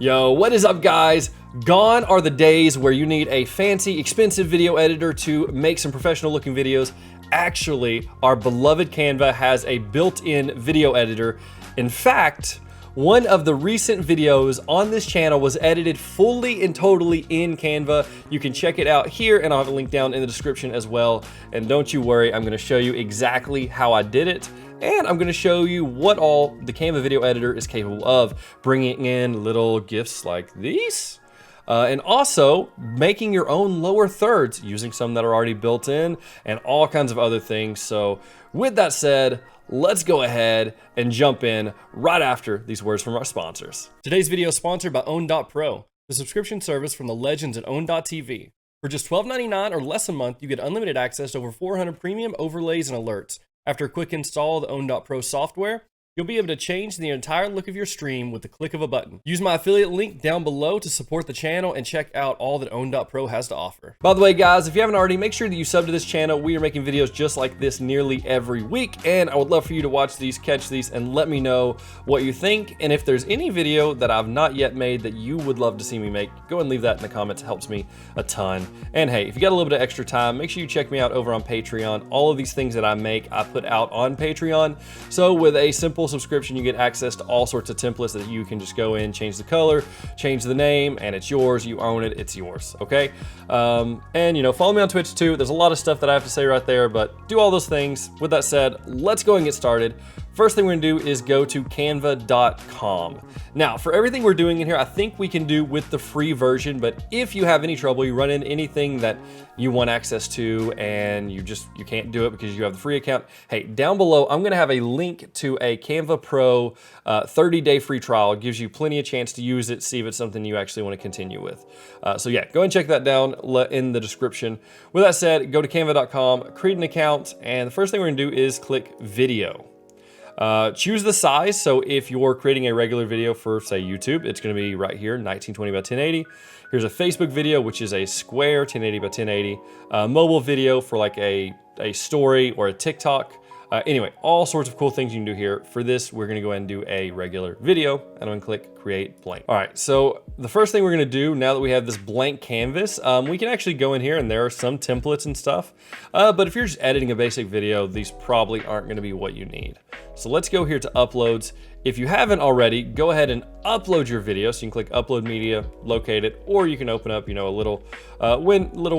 Yo, what is up guys? Gone are the days where you need a fancy, expensive video editor to make some professional looking videos. Actually, our beloved Canva has a built-in video editor. In fact, one of the recent videos on this channel was edited fully and totally in Canva. You can check it out here and I'll have a link down in the description as well. And don't you worry, I'm gonna show you exactly how I did it. And I'm gonna show you what all the Canva video editor is capable of, bringing in little gifts like these. And also making your own lower thirds using some that are already built in and all kinds of other things. So with that said, let's go ahead and jump in right after these words from our sponsors. Today's video is sponsored by Own.pro, the subscription service from the legends at Own.tv. For just $12.99 or less a month, you get unlimited access to over 400 premium overlays and alerts. After a quick install of the Own.pro software, you'll be able to change the entire look of your stream with the click of a button. Use my affiliate link down below to support the channel and check out all that Own.pro has to offer. By the way, guys, if you haven't already, make sure that you sub to this channel. We are making videos just like this nearly every week, and I would love for you to watch these, catch these, and let me know what you think. And if there's any video that I've not yet made that you would love to see me make, go and leave that in the comments. It helps me a ton. And hey, if you got a little bit of extra time, make sure you check me out over on Patreon. All of these things that I make, I put out on Patreon. So with a simple subscription, you get access to all sorts of templates that you can just go in, change the color, change the name, and it's yours. You own it, it's yours, okay? And you know, follow me on Twitch too. There's a lot of stuff that I have to say right there, but do all those things. With that said, let's go and get started. First thing we're gonna do is go to canva.com. Now, for everything we're doing in here, I think we can do with the free version, but if you have any trouble, you run into anything that you want access to and you can't do it because you have the free account, hey, down below, I'm gonna have a link to a Canva Pro 30-day free trial. It gives you plenty of chance to use it, see if it's something you actually wanna continue with. So yeah, go and check that down in the description. With that said, go to canva.com, create an account, and the first thing we're gonna do is click video. Choose the size. So if you're creating a regular video for, say, YouTube, it's going to be right here, 1920 by 1080. Here's a Facebook video, which is a square, 1080 by 1080. Mobile video for like a story or a TikTok. Anyway, all sorts of cool things you can do here. For this, we're gonna go ahead and do a regular video, and I'm gonna click create blank. All right, so the first thing we're gonna do now that we have this blank canvas, we can actually go in here and there are some templates and stuff. But if you're just editing a basic video, these probably aren't gonna be what you need. So let's go here to uploads. If you haven't already, go ahead and upload your video. So you can click upload media, locate it, or you can open up, you know, a little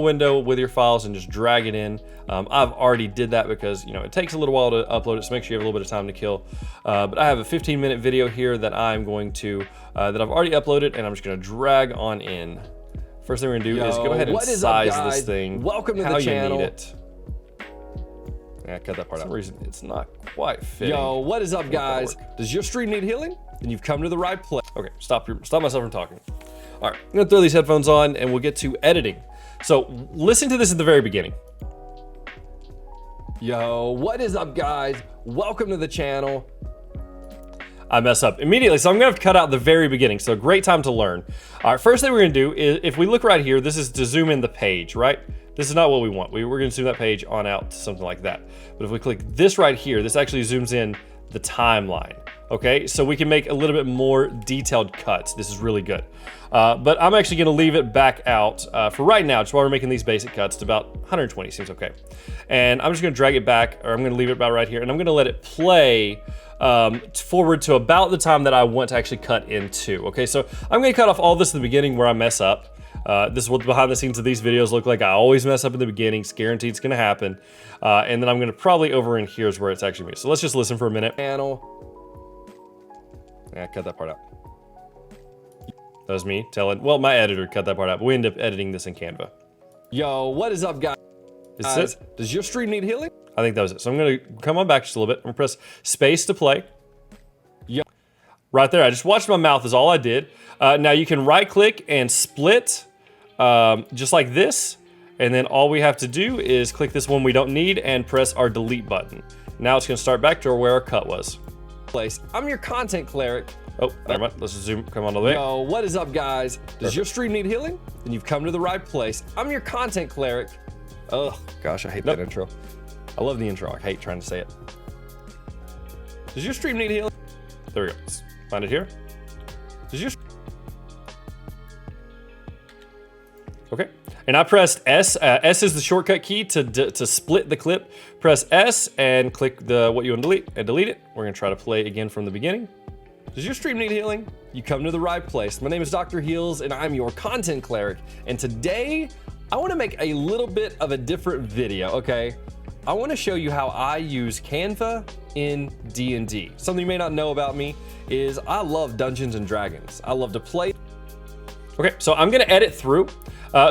window with your files and just drag it in. I've already did that because, you know, it takes a little while to upload it, so make sure you have a little bit of time to kill. But I have a 15-minute video here that I'm going to, that I've already uploaded, and I'm just gonna drag on in. First thing we're gonna do is go ahead and size this thing. Welcome to the channel. You need it. Yeah, cut that part out. For some reason, it's not quite fitting. Yo, what is up, guys? Does your stream need healing? Then you've come to the right place. Okay, stop myself from talking. All right, I'm gonna throw these headphones on and we'll get to editing. So listen to this at the very beginning. Yo, what is up, guys? Welcome to the channel. I mess up immediately, so I'm gonna have to cut out the very beginning. So great time to learn. All right, first thing we're gonna do is, if we look right here, this is to zoom in the page, right? This is not what we want. We're gonna zoom that page on out to something like that. But if we click this right here, this actually zooms in the timeline. Okay, so we can make a little bit more detailed cuts. This is really good. But I'm actually gonna leave it back out for right now, just while we're making these basic cuts to about 120, seems okay. And I'm just gonna drag it back, or I'm gonna leave it about right here, and I'm gonna let it play forward to about the time that I want to actually cut into. Okay, so I'm gonna cut off all this at the beginning where I mess up. This is what the behind the scenes of these videos look like. I always mess up in the beginning. It's guaranteed it's gonna happen. And then I'm gonna probably over in here is where it's actually me. So let's just listen for a minute. Yeah, cut that part out. That was me telling, well, my editor cut that part out, but we end up editing this in Canva. Yo, what is up, guys? Is it? Does your stream need healing? I think that was it. So I'm gonna come on back just a little bit. I'm gonna press space to play. Yo. Right there, I just watched my mouth is all I did. Now you can right click and split just like this. And then all we have to do is click this one we don't need and press our delete button. Now it's gonna start back to where our cut was. I'm your content cleric. Oh, never mind. Let's zoom, come on all the way. Yo, what is up, guys? Does your stream need healing? Then you've come to the right place. I'm your content cleric. Ugh, gosh, I hate that intro. I love the intro. I hate trying to say it. Does your stream need healing? There we go. Let's find it here. Does your Okay, and I pressed S. S is the shortcut key to split the clip. Press S and click what you want to delete and delete it. We're gonna try to play again from the beginning. Does your stream need healing? You come to the right place. My name is Dr. Heals and I'm your content cleric. And today I wanna make a little bit of a different video, okay? I wanna show you how I use Canva in D&D. Something you may not know about me is I love Dungeons and Dragons. I love to play. Okay, so I'm gonna edit through.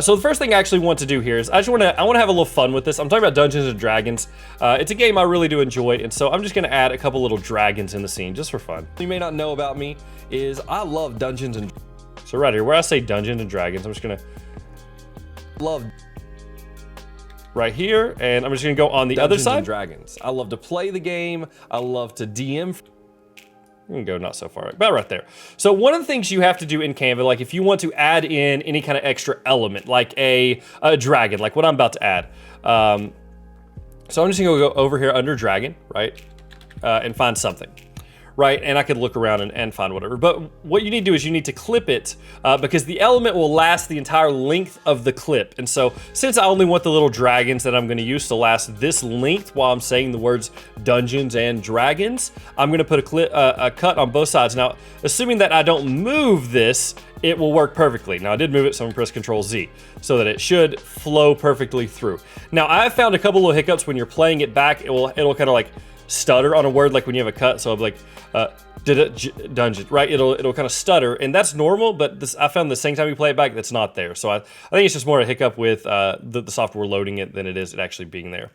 So the first thing I actually want to do here is I wanna have a little fun with this. I'm talking about Dungeons and Dragons. It's a game I really do enjoy, and so I'm just gonna add a couple little dragons in the scene just for fun. You may not know about me is I love Dungeons and. So right here, where I say Dungeons and Dragons, I'm just gonna love right here, and I'm just gonna go on the other side. Dungeons and Dragons. I love to play the game. I love to DM. You can go not so far, about right there. So one of the things you have to do in Canva, like if you want to add in any kind of extra element, like a dragon, like what I'm about to add. So I'm just gonna go over here under dragon, right? And find something, right? And I could look around and find whatever. But what you need to do is you need to clip it because the element will last the entire length of the clip. And so since I only want the little dragons that I'm gonna use to last this length while I'm saying the words Dungeons and Dragons, I'm gonna put a cut on both sides. Now, assuming that I don't move this, it will work perfectly. Now I did move it, so I'm gonna press Control Z so that it should flow perfectly through. Now I've found a couple little hiccups when you're playing it back. It'll kind of like stutter on a word, like when you have a cut. So I'm like, dungeon, right? It'll kind of stutter, and that's normal. But I found the same time you play it back, that's not there. So I think it's just more a hiccup with the software loading it than it is it actually being there.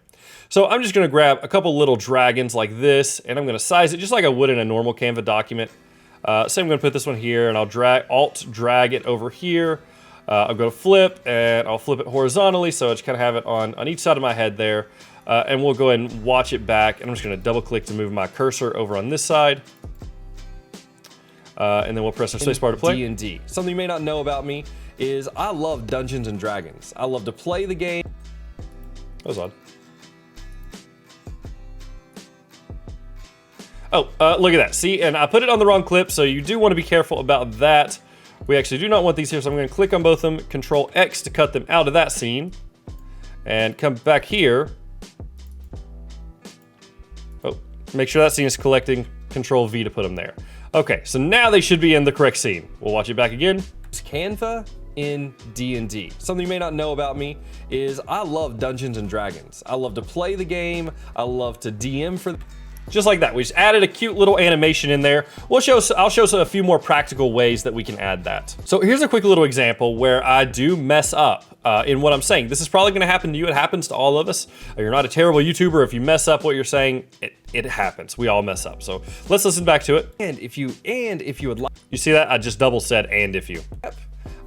So I'm just gonna grab a couple little dragons like this, and I'm gonna size it just like I would in a normal Canva document. So I'm gonna put this one here, and I'll Alt drag it over here. I'll go to flip, and I'll flip it horizontally, so I just kind of have it on each side of my head there. And we'll go ahead and watch it back. And I'm just gonna double click to move my cursor over on this side. And then we'll press our spacebar to play. D&D. Something you may not know about me is I love Dungeons and Dragons. I love to play the game. That was odd. Oh, look at that. See, and I put it on the wrong clip, so you do want to be careful about that. We actually do not want these here, so I'm gonna click on both of them, Control X to cut them out of that scene, and come back here. Oh, make sure that scene is collecting, Control V to put them there. Okay, so now they should be in the correct scene. We'll watch it back again. It's Canva in D&D. Something you may not know about me is I love Dungeons and Dragons. I love to play the game. I love to DM for. Just like that, we just added a cute little animation in there. I'll show a few more practical ways that we can add that. So here's a quick little example where I do mess up in what I'm saying. This is probably gonna happen to you, it happens to all of us. You're not a terrible YouTuber if you mess up what you're saying, it happens. We all mess up. So let's listen back to it. And if you would like, you see that? I just double said, and if you.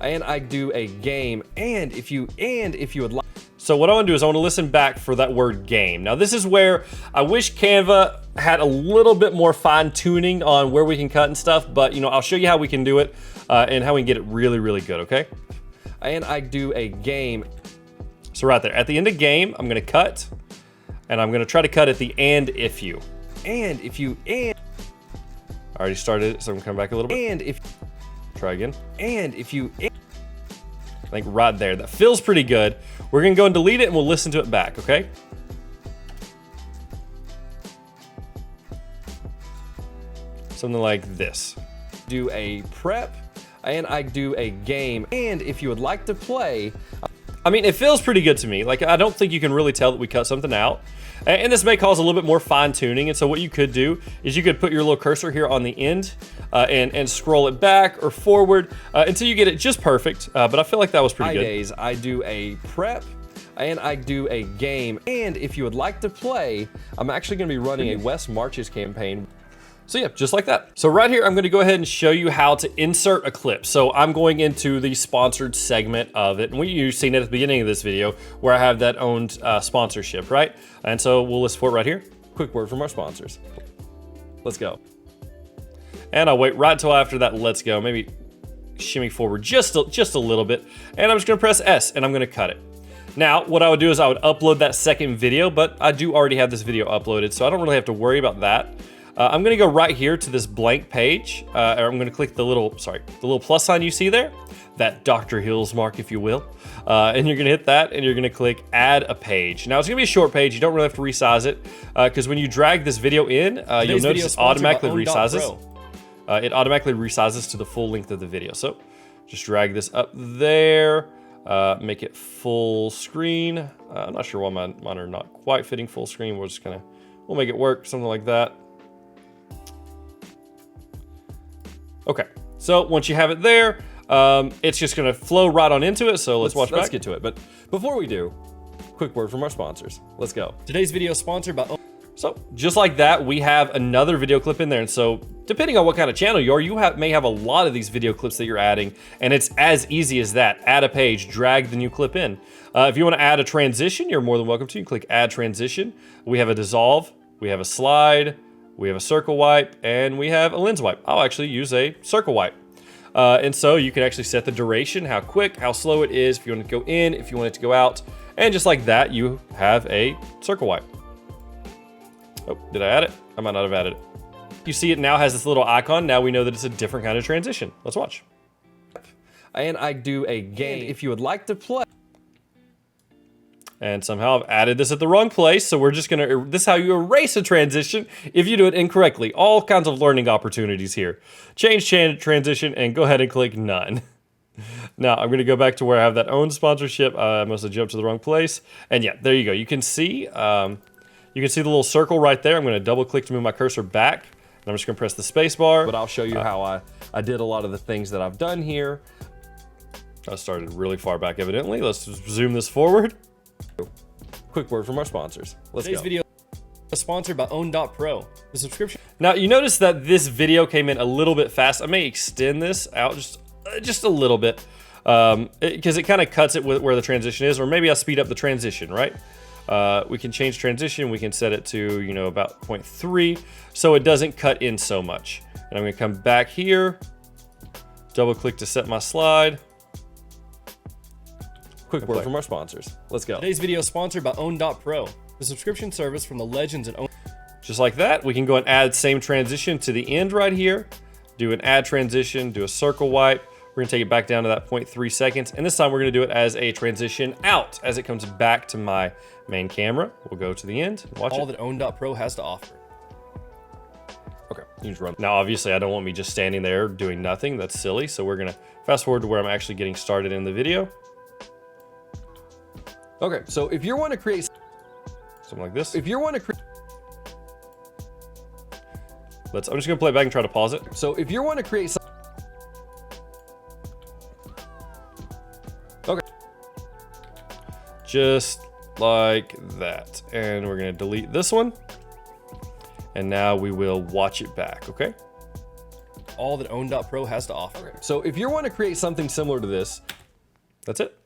And I do a game, and if you would like. So what I want to do is I want to listen back for that word game. Now this is where I wish Canva had a little bit more fine tuning on where we can cut and stuff, but you know, I'll show you how we can do it and how we can get it really, really good, okay? And I do a game. So right there, at the end of game, I'm gonna cut, and I'm gonna try to cut at the and if you. And if you, and. I already started it, so I'm gonna come back a little bit. And if, try again. And if you, and. I think right there, that feels pretty good. We're gonna go and delete it and we'll listen to it back, okay? Something like this. Do a prep, and I do a game, and if you would like to play, I mean, it feels pretty good to me. Like, I don't think you can really tell that we cut something out. And this may cause a little bit more fine tuning. And so what you could do is you could put your little cursor here on the end and scroll it back or forward until you get it just perfect. But I feel like that was pretty good. Days, I do a prep, and I do a game. And if you would like to play, I'm actually gonna be running a West Marches campaign. So yeah, just like that. So right here, I'm gonna go ahead and show you how to insert a clip. So I'm going into the sponsored segment of it. And you've seen it at the beginning of this video where I have that owned sponsorship, right? And so we'll list for it right here. Quick word from our sponsors. Let's go. And I'll wait right till after that let's go. Maybe shimmy forward just a little bit. And I'm just gonna press S and I'm gonna cut it. Now, what I would do is I would upload that second video, but I do already have this video uploaded, so I don't really have to worry about that. I'm gonna go right here to this blank page, or I'm gonna click the little plus sign you see there, that Dr. Hill's mark, if you will. And you're gonna hit that, and you're gonna click add a page. Now it's gonna be a short page, you don't really have to resize it, because when you drag this video in, you'll notice it automatically resizes. It automatically resizes to the full length of the video. So just drag this up there, make it full screen. I'm not sure why mine are not quite fitting full screen. We'll make it work, something like that. Okay, so once you have it there, it's just gonna flow right on into it, so let's get to it. But before we do, quick word from our sponsors. Let's go. Today's video is sponsored by... So just like that, we have another video clip in there. And so depending on what kind of channel you are, may have a lot of these video clips that you're adding, and it's as easy as that. Add a page, drag the new clip in. If you wanna add a transition, you're more than welcome to. You click add transition. We have a dissolve, we have a slide, we have a circle wipe, and we have a lens wipe. I'll actually use a circle wipe. And so you can actually set the duration, how quick, how slow it is, if you want it to go in, if you want it to go out. And just like that, you have a circle wipe. Oh, did I add it? I might not have added it. You see it now has this little icon. Now we know that it's a different kind of transition. Let's watch. And I do a game if you would like to play. And somehow I've added this at the wrong place, so we're just gonna, this is how you erase a transition if you do it incorrectly. All kinds of learning opportunities here. Change transition and go ahead and click none. Now I'm gonna go back to where I have that own sponsorship. I must have jumped to the wrong place. And yeah, there you go. You can see the little circle right there. I'm gonna double click to move my cursor back. And I'm just gonna press the space bar. But I'll show you how I did a lot of the things that I've done here. I started really far back evidently. Let's just zoom this forward. Quick word from our sponsors. Let's Today's go. video is sponsored by Own.pro. The subscription. Now you notice that this video came in a little bit fast. I may extend this out just a little bit because it kind of cuts it with where the transition is, or maybe I'll speed up the transition, right? We can change transition. We can set it to, you know, about 0.3 so it doesn't cut in so much. And I'm gonna come back here, double click to set my slide. Quick word from our sponsors. Let's go. Today's video is sponsored by Own.pro, the subscription service from the legends at Own. Just like that, we can go and add same transition to the end right here, do an add transition, do a circle wipe. We're gonna take it back down to that 0.3 seconds. And this time we're gonna do it as a transition out as it comes back to my main camera. We'll go to the end and watch all it. that Own.pro has to offer. Okay, you just run. Now obviously I don't want me just standing there doing nothing. That's silly. So we're gonna fast forward to where I'm actually getting started in the video. Okay, so if you want to create Something like this. if you want to create I'm just gonna play it back and try to pause it. so if you want to create okay, Just like that. And we're gonna delete this one. And now we will watch it back, okay? All that Own.pro has to offer. so if you want to create something similar to this, That's it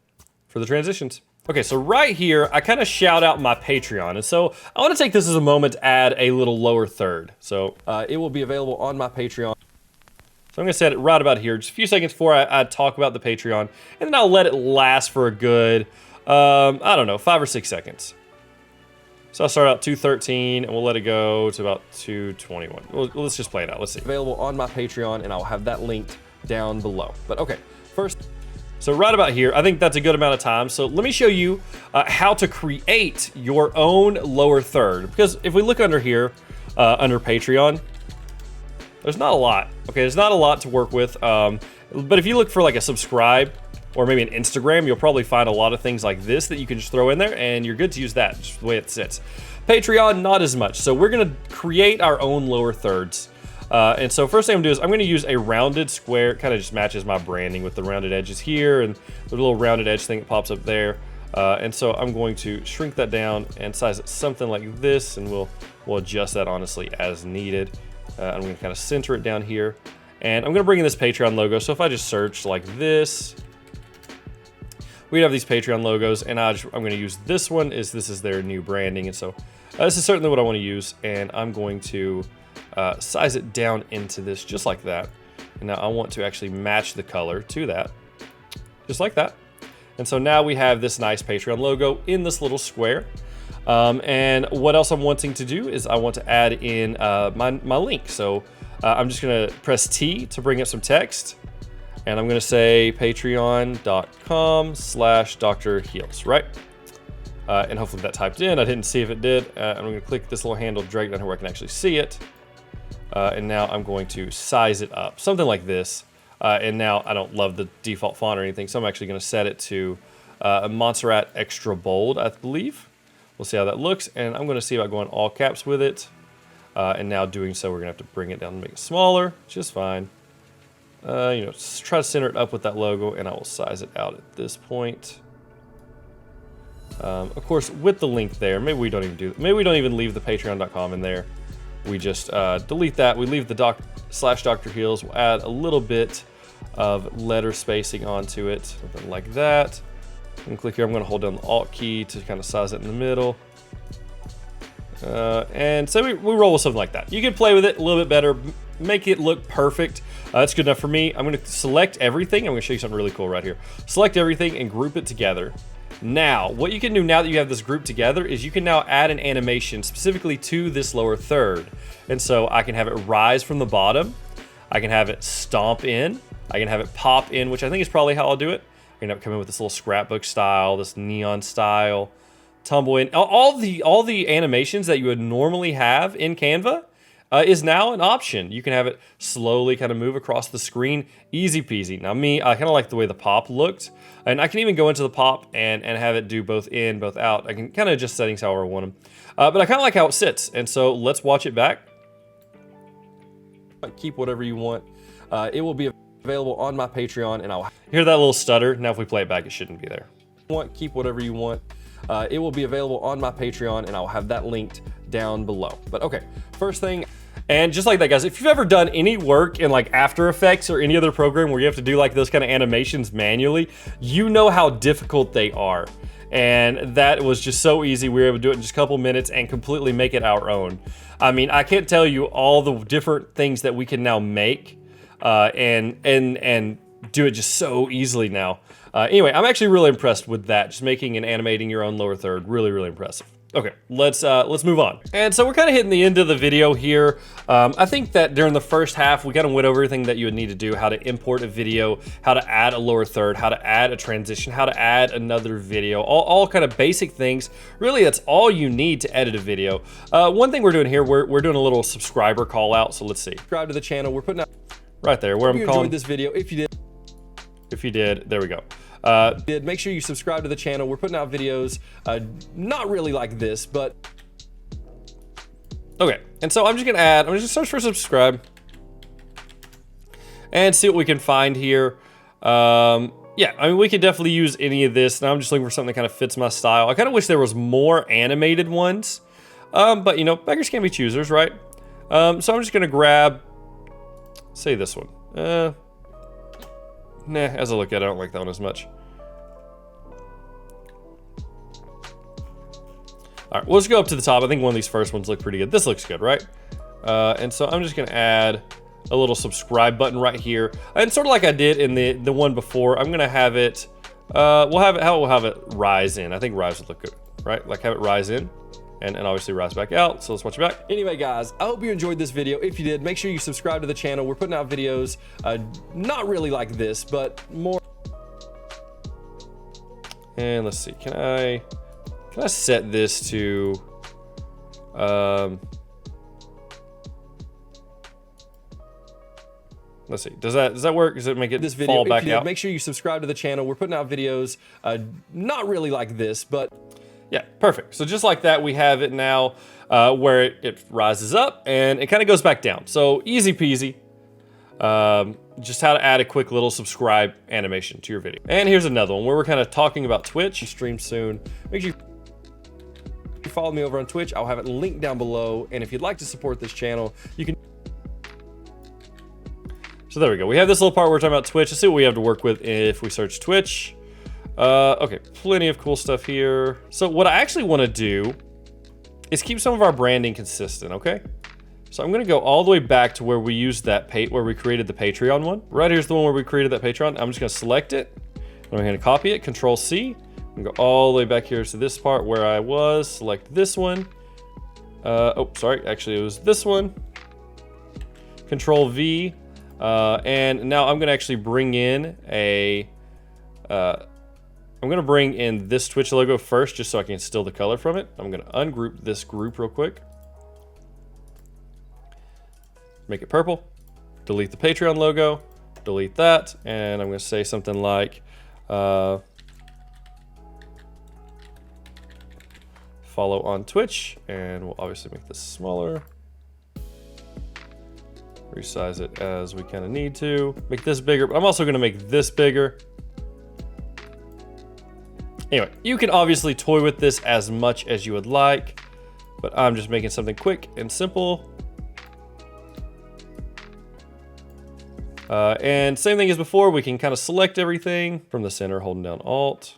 for the transitions. Okay, so right here, I kind of shout out my Patreon. And so I want to take this as a moment to add a little lower third. So it will be available on my Patreon. I'm gonna set it right about here, just a few seconds before I talk about the Patreon, and then I'll let it last for a good, I don't know, 5 or 6 seconds. So I'll start out 213, and we'll let it go to about 221. Well, let's just play it out, let's see. Available on my Patreon, and I'll have that linked down below. But okay, first, So right about here, I think that's a good amount of time. So let me show you how to create your own lower third. Because if we look under here, under Patreon, there's not a lot. Okay, there's not a lot to work with. But if you look for like a subscribe or maybe an Instagram, you'll probably find a lot of things like this that you can just throw in there, and you're good to use that, just the way it sits. Patreon, not as much. So we're gonna create our own lower thirds. And so first thing I'm gonna do is I'm gonna use a rounded square. It kind of just matches my branding with the rounded edges here and the little rounded edge thing that pops up there. And so I'm going to shrink that down and size it something like this, and we'll adjust that honestly as needed. I'm gonna kind of center it down here, and I'm gonna bring in this Patreon logo. So if I just search like this, we have these Patreon logos, and I'm gonna use this one. This is their new branding, and so this is certainly what I want to use, and I'm going to size it down into this just like that. And now I want to actually match the color to that, just like that. And so now we have this nice Patreon logo in this little square. And what else I'm wanting to do is I want to add in my link. So I'm just gonna press T to bring up some text. And I'm gonna say patreon.com/Dr. Heals, right? And hopefully that typed in. I didn't see if it did. I'm gonna click this little handle, drag it down here where I can actually see it. And now I'm going to size it up, something like this. And now I don't love the default font or anything, so I'm actually gonna set it to a Montserrat Extra Bold, I believe. We'll see how that looks, and I'm gonna see about going all caps with it. And now doing so, we're gonna have to bring it down and make it smaller, which is fine. You know, just try to center it up with that logo, and I will size it out at this point. Of course, with the link there, maybe we don't even leave the patreon.com in there. We just delete that. We leave the /Dr. Heals. We'll add a little bit of letter spacing onto it, something like that. And click here. I'm going to hold down the Alt key to kind of size it in the middle. And so we roll with something like that. You can play with it a little bit better, make it look perfect. That's good enough for me. I'm going to select everything. I'm going to show you something really cool right here. Select everything and group it together. Now, what you can do now that you have this group together is you can now add an animation specifically to this lower third. And so I can have it rise from the bottom. I can have it stomp in. I can have it pop in, which I think is probably how I'll do it. I'm going to come in with this little scrapbook style, this neon style, tumble in. All the animations that you would normally have in Canva is now an option. You can have it slowly kind of move across the screen, easy peasy. Now me, I kind of like the way the pop looked, and I can even go into the pop and have it do both in, both out. I can kind of adjust settings however I want them. But I kind of like how it sits, and so let's watch it back. Keep whatever you want. It will be available on my Patreon, and I'll hear that little stutter. Now if we play it back, it shouldn't be there. Keep whatever you want. It will be available on my Patreon, and I'll have that linked down below. But okay, first thing, and just like that, guys, if you've ever done any work in like After Effects or any other program where you have to do like those kind of animations manually, you know how difficult they are. And that was just so easy. We were able to do it in just a couple minutes and completely make it our own. I mean, I can't tell you all the different things that we can now make and do it just so easily now. Anyway, I'm actually really impressed with that. Just making and animating your own lower third, really, really impressive. Okay, let's move on. And so we're kind of hitting the end of the video here. I think that during the first half, we kind of went over everything that you would need to do, how to import a video, how to add a lower third, how to add a transition, how to add another video, all kind of basic things. Really, that's all you need to edit a video. One thing we're doing here, we're doing a little subscriber call out. So let's see. Subscribe to the channel. We're putting out right there where I'm calling. Enjoyed this video. If you did, there we go. Make sure you subscribe to the channel. We're putting out videos, not really like this, but okay. And so I'm just gonna search for subscribe and see what we can find here. Yeah, I mean, we could definitely use any of this. Now I'm just looking for something that kind of fits my style. I kind of wish there was more animated ones, but you know, beggars can't be choosers, right? So I'm just gonna grab, say this one. Nah, as I look at it, I don't like that one as much. All right, we'll just go up to the top. I think one of these first ones look pretty good. This looks good, right? And so I'm just gonna add a little subscribe button right here. And sort of like I did in the one before, I'm gonna have it, we'll have it rise in. I think rise would look good, right? Like have it rise in. And obviously rise back out, so let's watch it back. Anyway, guys, I hope you enjoyed this video. If you did, make sure you subscribe to the channel. We're putting out videos, not really like this, but more. And let's see, can I set this to, let's see, does that work? Does it make it fall back out? Make sure you subscribe to the channel. We're putting out videos, not really like this, but yeah, perfect. So just like that, we have it now where it rises up and it kind of goes back down. So easy peasy. Just how to add a quick little subscribe animation to your video. And here's another one where we're kind of talking about Twitch. Stream soon. Make sure you follow me over on Twitch. I'll have it linked down below. And if you'd like to support this channel, you can. So there we go. We have this little part where we're talking about Twitch. Let's see what we have to work with if we search Twitch. Okay, plenty of cool stuff here. So what I actually want to do is keep some of our branding consistent, okay? So I'm going to go all the way back to where we used that where we created the Patreon one. Right here's the one where we created that Patreon. I'm just going to select it. I'm going to copy it, Control C. I'm going and go all the way back here to this part where I was, select this one. Oh, sorry, actually it was this one. Control V, and now I'm gonna actually bring in I'm gonna bring in this Twitch logo first, just so I can steal the color from it. I'm gonna ungroup this group real quick. Make it purple. Delete the Patreon logo. Delete that, and I'm gonna say something like, follow on Twitch, and we'll obviously make this smaller. Resize it as we kind of need to. Make this bigger, but I'm also gonna make this bigger. Anyway, you can obviously toy with this as much as you would like, but I'm just making something quick and simple. And same thing as before, we can kind of select everything from the center, holding down Alt,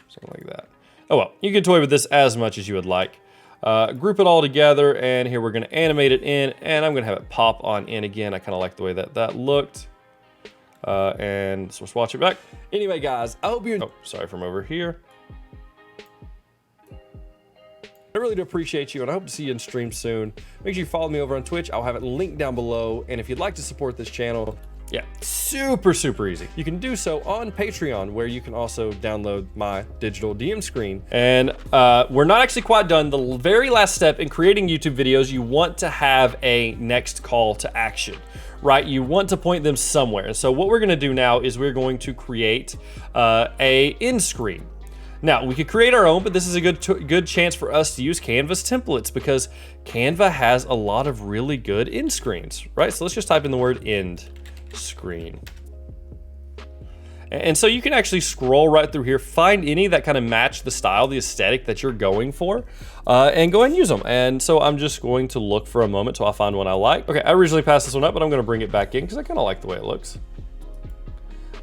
something like that. Oh well, you can toy with this as much as you would like. Group it all together, and here we're gonna animate it in, and I'm gonna have it pop on in again. I kind of like the way that looked. And so let's watch it back. Anyway, guys, I hope you... Oh, sorry, from over here. I really do appreciate you, and I hope to see you in stream soon. Make sure you follow me over on Twitch. I'll have it linked down below. And if you'd like to support this channel, yeah, super easy. you can do so on Patreon, where you can also download my digital DM screen. And we're not actually quite done. The very last step in creating YouTube videos, you want to have a next call to action, right? You want to point them somewhere. And so what we're gonna do now is we're going to create a end screen. Now, we could create our own, but this is a good chance for us to use Canva's templates, because Canva has a lot of really good end screens, right? So let's just type in the word end screen. And so you can actually scroll right through here, find any that kind of match the style, the aesthetic that you're going for, and go ahead and use them. And so I'm just going to look for a moment till I find one I like. Okay, I originally passed this one up, but I'm gonna bring it back in because I kind of like the way it looks.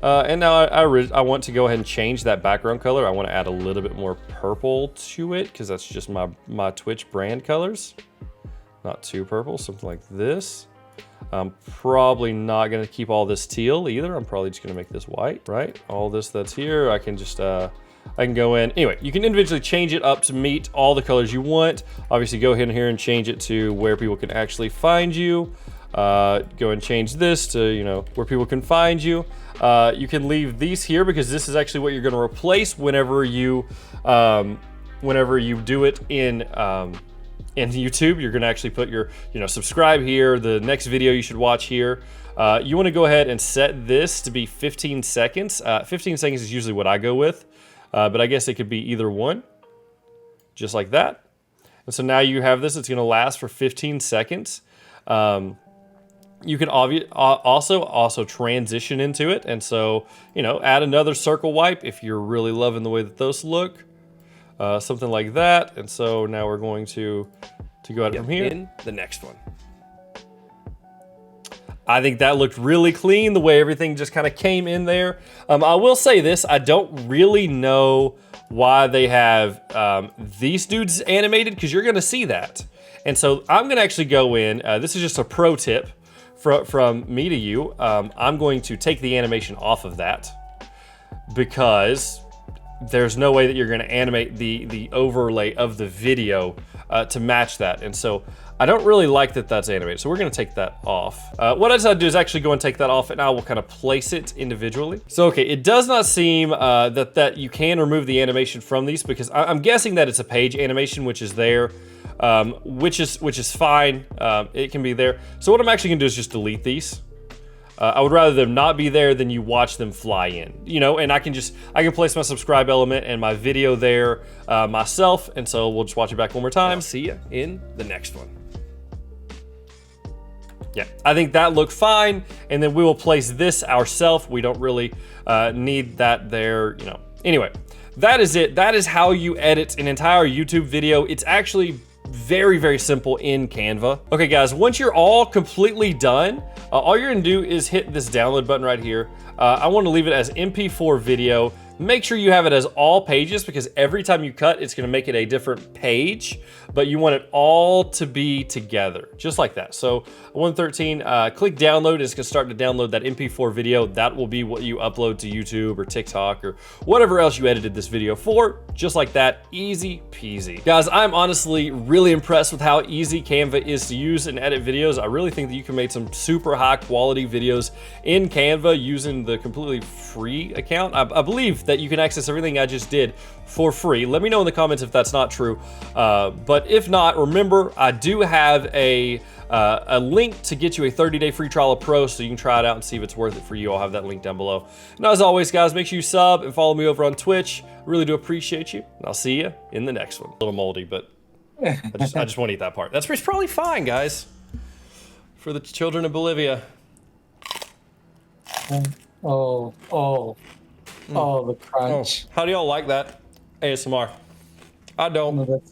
And now I want to go ahead and change that background color. I want to add a little bit more purple to it, because that's just my Twitch brand colors. Not too purple, something like this. I'm probably not gonna keep all this teal either. I'm probably just gonna make this white, right? All this that's here, I can just, I can go in. Anyway, you can individually change it up to meet all the colors you want. Obviously go ahead here and change it to where people can actually find you. Go and change this to, you know, where people can find you. You can leave these here, because this is actually what you're gonna replace whenever you do it in YouTube. You're gonna actually put your, subscribe here, the next video you should watch here. You wanna go ahead and set this to be 15 seconds. 15 seconds is usually what I go with, but I guess it could be either one, just like that. And so now you have this, it's gonna last for 15 seconds. You can also transition into it, and so, add another circle wipe if you're really loving the way that those look. Something like that. And so now we're going to go out from here. In the next one. I think that looked really clean, the way everything just kind of came in there. I will say this, I don't really know why they have these dudes animated, because you're gonna see that. And so I'm gonna actually go in, this is just a pro tip from me to you. I'm going to take the animation off of that, because there's no way that you're gonna animate the overlay of the video to match that. And so I don't really like that that's animated. So we're gonna take that off. What I decided to do is actually go and take that off, and I will kind of place it individually. So, okay, it does not seem that you can remove the animation from these, because I'm guessing that it's a page animation, which is there, which is fine. It can be there. So what I'm actually gonna do is just delete these. I would rather them not be there than you watch them fly in, and I can place my subscribe element and my video there myself. And so we'll just watch it back one more time. I'll see you in the next one. Yeah, I think that looked fine. And then we will place this ourselves. We don't really need that there, Anyway, that is it. That is how you edit an entire YouTube video. It's actually very simple in Canva. Okay guys, once you're all completely done, all you're gonna do is hit this download button right here. I want to leave it as MP4 video. Make sure you have it as all pages because every time you cut, it's gonna make it a different page, but you want it all to be together, just like that. So 113, click download, and it's gonna start to download that MP4 video. That will be what you upload to YouTube or TikTok or whatever else you edited this video for, just like that, easy peasy. Guys, I'm honestly really impressed with how easy Canva is to use and edit videos. I really think that you can make some super high quality videos in Canva using the completely free account. I believe that you can access everything I just did for free. Let me know in the comments if that's not true. But if not, remember, I do have a link to get you a 30-day free trial of Pro so you can try it out and see if it's worth it for you. I'll have that link down below. And as always, guys, make sure you sub and follow me over on Twitch. I really do appreciate you. And I'll see you in the next one. A little moldy, but I just want to eat that part. That's probably fine, guys, for the children of Bolivia. Oh, the crunch. How do y'all like that ASMR? I don't. No, that's